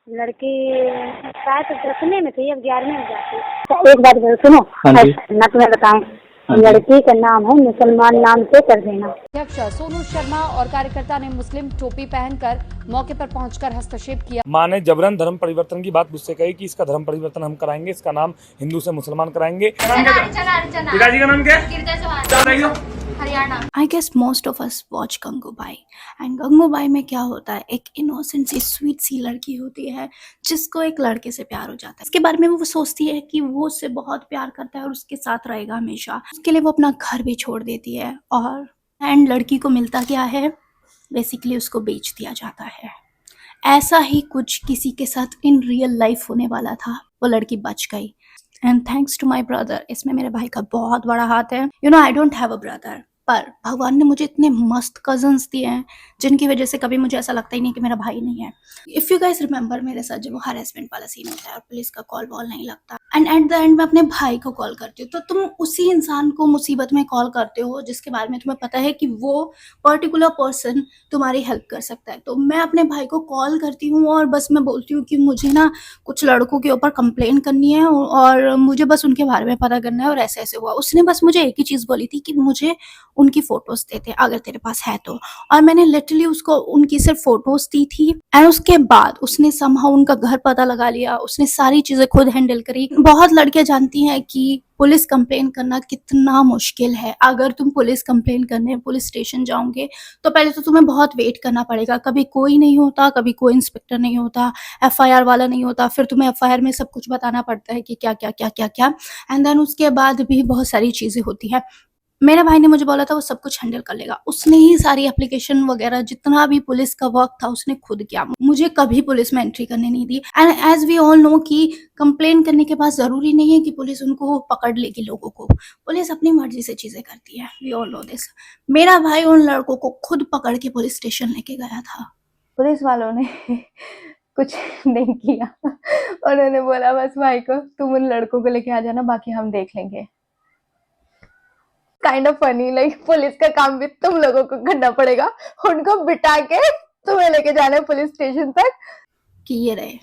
लड़की शायद 10वीं में थी, अब 11वीं में जाती। एक बात सुनो, हाँ जी। ना तुम्हें बताऊं, हाँ जी। लड़की का नाम है मुसलमान नाम से कर देना। अध्यक्ष सोनू शर्मा और कार्यकर्ता ने मुस्लिम टोपी पहनकर मौके पर पहुंचकर हस्तक्षेप किया। मां ने जबरन धर्म परिवर्तन की बात मुझसे कही कि इसका धर्म परिवर्तन हम कराएंगे, इसका नाम हिंदू से मुसलमान कराएंगे। पिताजी का नाम क्या है? Haryana. I guess most of us watch Gangubai and Gangubai में क्या होता है, एक इनोसेंट सी स्वीट सी लड़की होती है जिसको एक लड़के से प्यार हो जाता है। इसके बारे में वो सोचती है कि वो उससे बहुत प्यार करता है और उसके साथ रहेगा हमेशा। उसके लिए वो अपना घर भी छोड़ देती है और एंड लड़की को मिलता क्या है, बेसिकली उसको बेच दिया जाता है। ऐसा ही कुछ किसी के साथ इन रियल लाइफ होने वाला था, वो लड़की बच गई and thanks to my brother. इसमें मेरे भाई का बहुत बड़ा हाथ है। You know I don't have a brother, पर भगवान ने मुझे इतने मस्त कजन्स दिए हैं जिनकी वजह से कभी मुझे ऐसा लगता ही नहीं कि मेरा भाई नहीं है। इफ़ यू गाइस रिमेंबर, मेरे साथ जब वो हरेसमेंट वाला सीन होता है और पुलिस का कॉल वॉल नहीं लगता एंड एट द एंड मैं अपने भाई को कॉल करती हूँ, तो तुम उसी इंसान को मुसीबत में कॉल करते हो जिसके बारे में तुम्हें पता है कि वो पर्टिकुलर पर्सन तुम्हारी हेल्प कर सकता है। तो मैं अपने भाई को कॉल करती हूँ और बस मैं बोलती हूँ कि मुझे ना कुछ लड़कों के ऊपर कंप्लेन करनी है और मुझे बस उनके बारे में पता करना है और ऐसे ऐसे हुआ। उसने बस मुझे एक ही चीज़ बोली थी कि मुझे उनकी फोटोज देते अगर तेरे पास है तो, और मैंने लिटरली उसको उनकी सिर्फ फोटोज दी थी एंड उसके बाद उसने समहाउ उनका घर पता लगा लिया, उसने सारी चीजें खुद हैंडल करी। बहुत लड़कियां जानती हैं कि पुलिस कंप्लेन करना कितना मुश्किल है। अगर तुम पुलिस कंप्लेन करने पुलिस स्टेशन जाओगे तो पहले तो तुम्हें बहुत वेट करना पड़ेगा, कभी कोई नहीं होता, कभी कोई इंस्पेक्टर नहीं होता, एफआईआर वाला नहीं होता, फिर तुम्हें एफआईआर में सब कुछ बताना पड़ता है कि क्या क्या क्या क्या क्या एंड देन उसके बाद भी बहुत सारी चीजें होती है। मेरे भाई ने मुझे बोला था वो सब कुछ हैंडल कर लेगा, उसने ही सारी एप्लीकेशन वगैरह जितना भी पुलिस का वर्क था उसने खुद किया, मुझे कभी पुलिस में एंट्री करने नहीं दी। And as we all know कि कंप्लेन करने के बाद जरूरी नहीं है कि पुलिस उनको पकड़ लेगी, लोगों को पुलिस अपनी मर्जी से चीजें करती है, वी ऑल नो दिस। मेरा भाई उन लड़कों को खुद पकड़ के पुलिस स्टेशन लेके गया था। पुलिस वालों ने कुछ नहीं किया, उन्होंने बोला बस भाई को तुम उन लड़कों को लेके आ जाना, बाकी हम देख लेंगे। Kind of funny, like police का काम भी तुम लोगों को करना पड़ेगा, उनको बिठा के तुम्हें लेके जाना है पुलिस स्टेशन तक। कि ये रहे,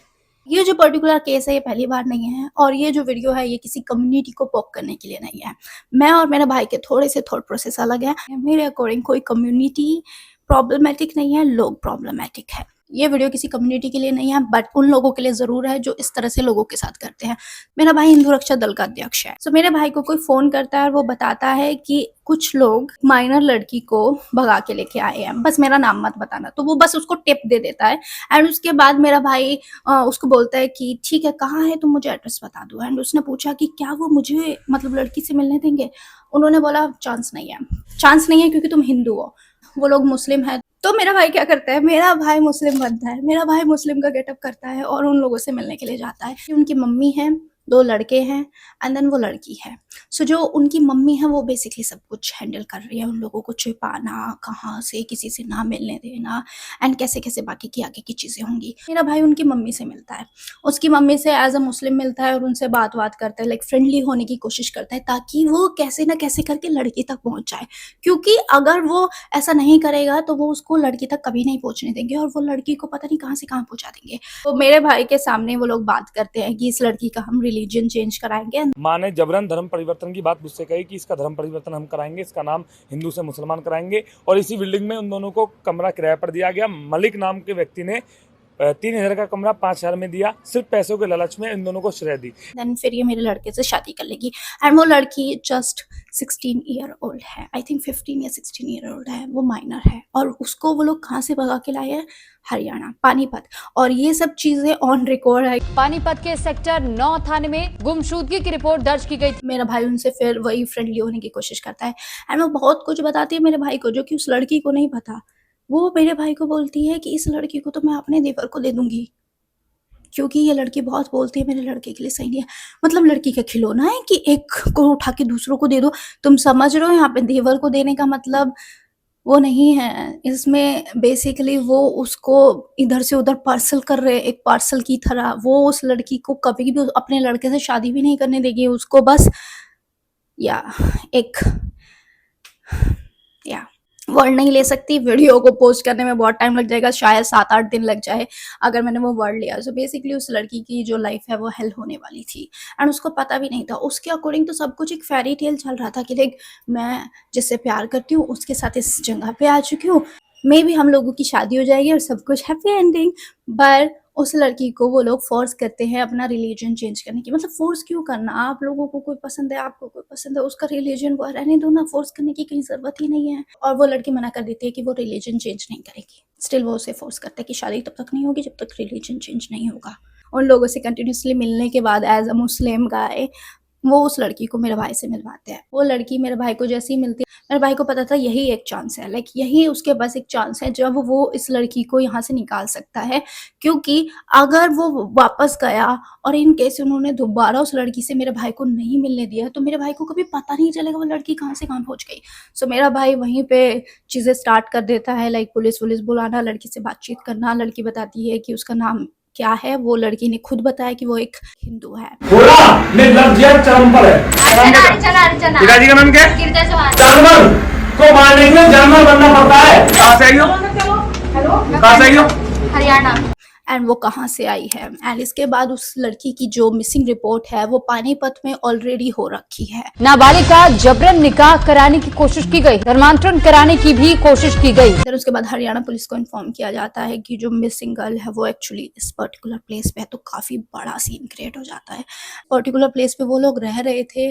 ये जो पर्टिकुलर केस है ये पहली बार नहीं है और ये जो वीडियो है ये किसी कम्युनिटी को पोक करने के लिए नहीं है। मैं और मेरे भाई के थोड़े से थॉट प्रोसेस अलग है। मेरे अकॉर्डिंग कोई कम्युनिटी प्रॉब्लमेटिक नहीं है, लोग प्रॉब्लमेटिक है। ये वीडियो किसी कम्युनिटी के लिए नहीं है, बट उन लोगों के लिए जरूर है जो इस तरह से लोगों के साथ करते हैं। मेरा भाई हिंदू रक्षा दल का अध्यक्ष है। सो मेरे भाई को कोई फोन करता है और वो बताता है कि कुछ लोग माइनर लड़की को भगा के लेके आए हैं, बस मेरा नाम मत बताना, तो वो बस उसको टिप दे देता है एंड उसके बाद मेरा भाई उसको बोलता है कि ठीक है कहाँ है तुम मुझे एड्रेस बता दो। एंड उसने पूछा कि क्या वो मुझे मतलब लड़की से मिलने देंगे। उन्होंने बोला चांस नहीं है, चांस नहीं है क्योंकि तुम हिंदू हो, वो लोग मुस्लिम है। तो मेरा भाई क्या करता है, मेरा भाई मुस्लिम बनता है, मेरा भाई मुस्लिम का गेटअप करता है और उन लोगों से मिलने के लिए जाता है। उनकी मम्मी है, 2 लड़के हैं एंड देन वो लड़की है। सो जो उनकी मम्मी है वो बेसिकली सब कुछ हैंडल कर रही है, उन लोगों को छिपाना, कहाँ से किसी से ना मिलने देना एंड कैसे कैसे बाकी की आगे की चीज़ें होंगी। मेरा भाई उनकी मम्मी से मिलता है, उसकी मम्मी से एज अ मुस्लिम मिलता है और उनसे बात करता है, लाइक फ्रेंडली होने की कोशिश करता है ताकि वो कैसे ना कैसे करके लड़की तक पहुँच जाए, क्योंकि अगर वो ऐसा नहीं करेगा तो वो उसको लड़की तक कभी नहीं पहुँचने देंगे और वो लड़की को पता नहीं कहाँ से कहाँ पहुँचा देंगे। तो मेरे भाई के सामने वो लोग बात करते हैं कि इस लड़की का हम रिलीजन चेंज कराएंगे। मां ने जबरन धर्म परिवर्तन की बात मुझसे कही कि इसका धर्म परिवर्तन हम कराएंगे, इसका नाम हिंदू से मुसलमान कराएंगे। और इसी बिल्डिंग में उन दोनों को कमरा किराए पर दिया गया। मलिक नाम के व्यक्ति ने 3000 का कमरा 5000 में दिया, सिर्फ पैसों के लालच में इन दोनों को श्रेय दी। देन फिर ये मेरे लड़के से शादी कर लेगी एंड वो लड़की जस्ट 16 ईयर ओल्ड है, आई थिंक 15 या 16 ईयर ओल्ड है, वो माइनर है और उसको वो लोग कहाँ से भगा के लाए हैं, हरियाणा, पानीपत। और ये सब चीजें ऑन रिकॉर्ड है। पानीपत के सेक्टर 9 थाने में गुमशुदगी की रिपोर्ट दर्ज की गई। मेरा भाई उनसे फिर वही फ्रेंडली होने की कोशिश करता है एंड वो बहुत कुछ बताती है मेरे भाई को जो कि उस लड़की को नहीं पता। वो मेरे भाई को बोलती है कि इस लड़की को तो मैं अपने देवर को दे दूंगी क्योंकि ये लड़की बहुत बोलती है मेरे लड़के के लिए सही नहीं है। मतलब लड़की का खिलौना है कि एक को उठा के दूसरों को दे दो, तुम समझ रहे हो, यहाँ पे देवर को देने का मतलब वो नहीं है। इसमें बेसिकली वो उसको इधर से उधर पार्सल कर रहे हैं, एक पार्सल की तरह। वो उस लड़की को कभी भी अपने लड़के से शादी भी नहीं करने देगी, उसको बस या वर्ड नहीं ले सकती, वीडियो को पोस्ट करने में बहुत टाइम लग जाएगा, शायद 7-8 दिन लग जाए अगर मैंने वो वर्ड लिया। सो बेसिकली उस लड़की की जो लाइफ है वो हेल होने वाली थी एंड उसको पता भी नहीं था। उसके अकॉर्डिंग तो सब कुछ एक फेरी टेल चल रहा था कि देख मैं जिससे प्यार करती हूँ उसके साथ इस जगह पे आ चुकी हूँ, मे भी हम लोगों की शादी हो जाएगी और सब कुछ हैप्पी एंडिंग। पर उस लड़की को वो लोग फोर्स करते हैं अपना रिलीजन चेंज करने की। मतलब फोर्स क्यों करना, आप लोगों को कोई पसंद है, आपको कोई पसंद है, उसका रिलीजन वो रहने दो ना, फोर्स करने की कहीं जरूरत ही नहीं है। और वो लड़की मना कर देती है कि वो रिलीजन चेंज नहीं करेगी, स्टिल वो उसे फोर्स करता है कि शादी तब तक नहीं होगी जब तक रिलीजन चेंज नहीं होगा। उन लोगों से कंटिन्यूसली मिलने के बाद एज अ मुस्लिम गाय वो उस लड़की को मेरे भाई से मिलवाते हैं। वो लड़की मेरे भाई को जैसे ही मिलती है, मेरे भाई को पता था यही एक चांस है, लाइक यही उसके पास एक चांस है जब वो इस लड़की को यहाँ से निकाल सकता है। क्योंकि अगर वो वापस गया और इन केस उन्होंने दोबारा उस लड़की से मेरे भाई को नहीं मिलने दिया तो मेरे भाई को कभी पता नहीं चलेगा वो लड़की कहाँ से कहाँ पहुंच गई। सो मेरा भाई वहीं पे चीज़ें स्टार्ट कर देता है, लाइक पुलिस बुलाना, लड़की से बातचीत करना। लड़की बताती है कि उसका नाम क्या है, वो लड़की ने खुद बताया कि वो एक हिंदू है। बोला निर्लज्ज चरम पर है। पिताजी का नाम क्या है? जानवर को मारने के लिए जानवर बनना पड़ता है। कहाँ से आई हो? कहाँ से आई हो? हरियाणा। एंड वो कहाँ से आई है। एंड इसके बाद उस लड़की की जो मिसिंग रिपोर्ट है वो पानीपत में ऑलरेडी हो रखी है। नाबालिग का जबरन निकाह कराने की कोशिश की गई, धर्मांतरण कराने की भी कोशिश की गई। फिर उसके बाद हरियाणा पुलिस को इन्फॉर्म किया जाता है कि जो मिसिंग गर्ल है वो एक्चुअली इस पर्टिकुलर प्लेस पे है। तो काफी बड़ा सीन क्रिएट हो जाता है। पर्टिकुलर प्लेस पे वो लोग रह रहे थे,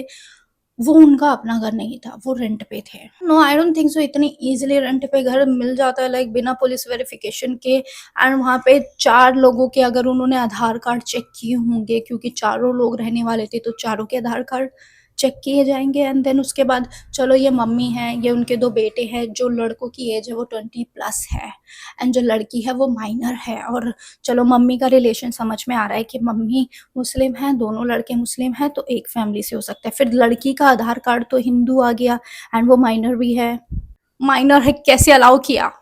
वो उनका अपना घर नहीं था, वो रेंट पे थे। No I don't think so इतनी इजीली रेंट पे घर मिल जाता है, लाइक बिना पुलिस वेरिफिकेशन के। एंड वहाँ पे 4 लोगों के अगर उन्होंने आधार कार्ड चेक किए होंगे, क्योंकि चारों लोग रहने वाले थे, तो चारों के आधार कार्ड चेक किए जाएंगे। एंड देन उसके बाद चलो ये मम्मी है, ये उनके 2 बेटे हैं। जो लड़कों की एज है वो 20+ है एंड जो लड़की है वो माइनर है। और चलो मम्मी का रिलेशन समझ में आ रहा है कि मम्मी मुस्लिम है, दोनों लड़के मुस्लिम हैं, तो एक फैमिली से हो सकता है। फिर लड़की का आधार कार्ड तो हिंदू आ गया एंड वो माइनर भी है। माइनर है कैसे अलाउ किया?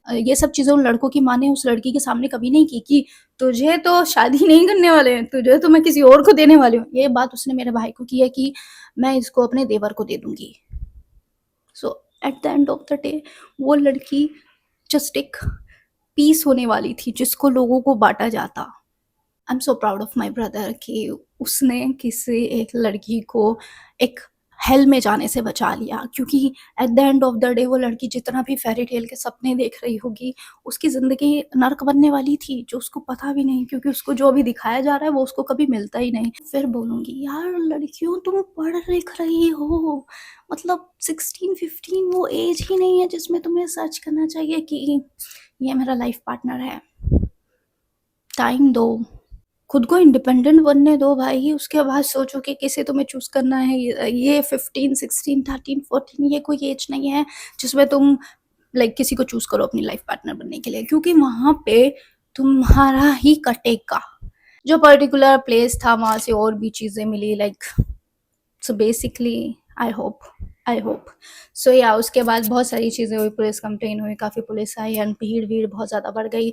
ये सब चीज़ें उन लड़कों की माँ ने उस लड़की के सामने कभी नहीं की कि तुझे तो शादी नहीं करने वाले हैं, तुझे तो मैं किसी और को देने वाली हूँ। ये बात उसने मेरे भाई को की है कि मैं इसको अपने देवर को दे दूंगी। So at the end of the day वो लड़की जस्ट एक पीस होने वाली थी जिसको लोगों को बांटा जाता। I am so proud of my brother कि उसने किसी एक लड़की को एक हेल में जाने से बचा लिया। क्योंकि eight the end of the day वो लड़की जितना भी फेरी टेल के सपने देख रही होगी, उसकी ज़िंदगी नर्क बनने वाली थी, जो उसको पता भी नहीं। क्योंकि उसको जो अभी दिखाया जा रहा है वो उसको कभी मिलता ही नहीं। फिर बोलूँगी यार लड़कियों तुम पढ़ लिख रही हो, मतलब 16-15 वो एज ही नहीं है जिसमें तुम्हें सर्च करना चाहिए कि ये मेरा लाइफ पार्टनर है। टाइम दो, खुद को इंडिपेंडेंट बनने दो भाई। उसके बाद सोचो कि किसे तुम्हें चूज करना है। ये 15, 16, 13, 14 ये कोई एज नहीं है जिसमें तुम लाइक किसी को चूज करो अपनी लाइफ पार्टनर बनने के लिए, क्योंकि वहां पे तुम्हारा ही कटेगा। जो पर्टिकुलर प्लेस था वहां से और भी चीजें मिली, like so basically I hope so या उसके बाद बहुत सारी चीज़ें हुई, पुलिस कंप्लेन हुई, काफ़ी पुलिस आई एंड भीड़ बहुत ज़्यादा बढ़ गई।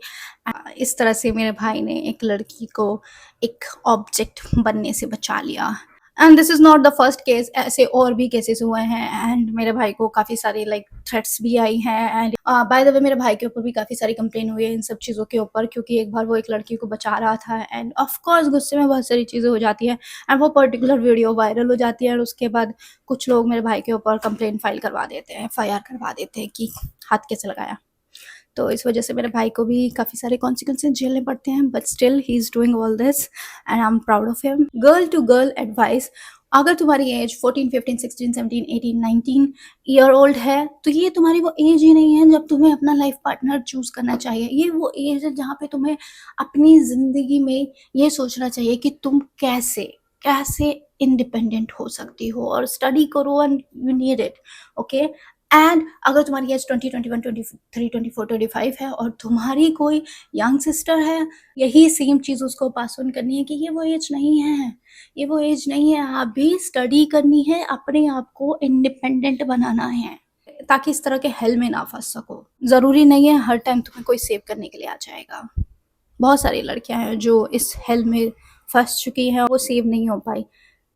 इस तरह से मेरे भाई ने एक लड़की को एक ऑब्जेक्ट बनने से बचा लिया। And this is not the first case, ऐसे और भी केसेस हुए हैं। एंड मेरे भाई को काफ़ी सारी लाइक थ्रेट्स भी आई हैं। एंड बाय द वे मेरे भाई के ऊपर भी काफ़ी सारी कंप्लेन हुई है इन सब चीज़ों के ऊपर, क्योंकि एक बार वो एक लड़की को बचा रहा था एंड ऑफ कोर्स गुस्से में बहुत सारी चीज़ें हो जाती हैं एंड वो पर्टिकुलर वीडियो वायरल हो जाती है। और उसके बाद कुछ लोग मेरे भाई के ऊपर कंप्लेन फाइल करवा देते हैं, FIR करवा देते हैं कि हाथ कैसे लगाया। तो इस वजह से मेरे भाई को भी काफ़ी सारे कॉन्सिक्वेंसेस झेलने पड़ते हैं, but still he is doing all this and I am proud of him. Girl to girl advice, अगर तुम्हारी एज 14, 15, 16, 17, 18, 19 ईयर ओल्ड है तो ये तुम्हारी वो एज ही नहीं है जब तुम्हें अपना लाइफ पार्टनर चूज करना चाहिए। ये वो एज है जहाँ पे तुम्हें अपनी ज़िंदगी में ये सोचना चाहिए कि तुम कैसे इंडिपेंडेंट हो सकती हो, और स्टडी करो and you need it, okay. And अगर तुम्हारी एज 20, 21, 23, 24, 25 है और तुम्हारी कोई यंग सिस्टर है, यही सेम चीज़ उसको पास ऑन करनी है कि ये वो एज नहीं है, ये वो एज नहीं है। आप भी स्टडी करनी है, अपने आप को इंडिपेंडेंट बनाना है ताकि इस तरह के हेल में ना फंस सको। ज़रूरी नहीं है हर टाइम तुम्हें कोई सेव करने के लिए आ जाएगा। बहुत सारी लड़कियां हैं जो इस हेल में फंस चुकी हैं, वो सेव नहीं हो पाई।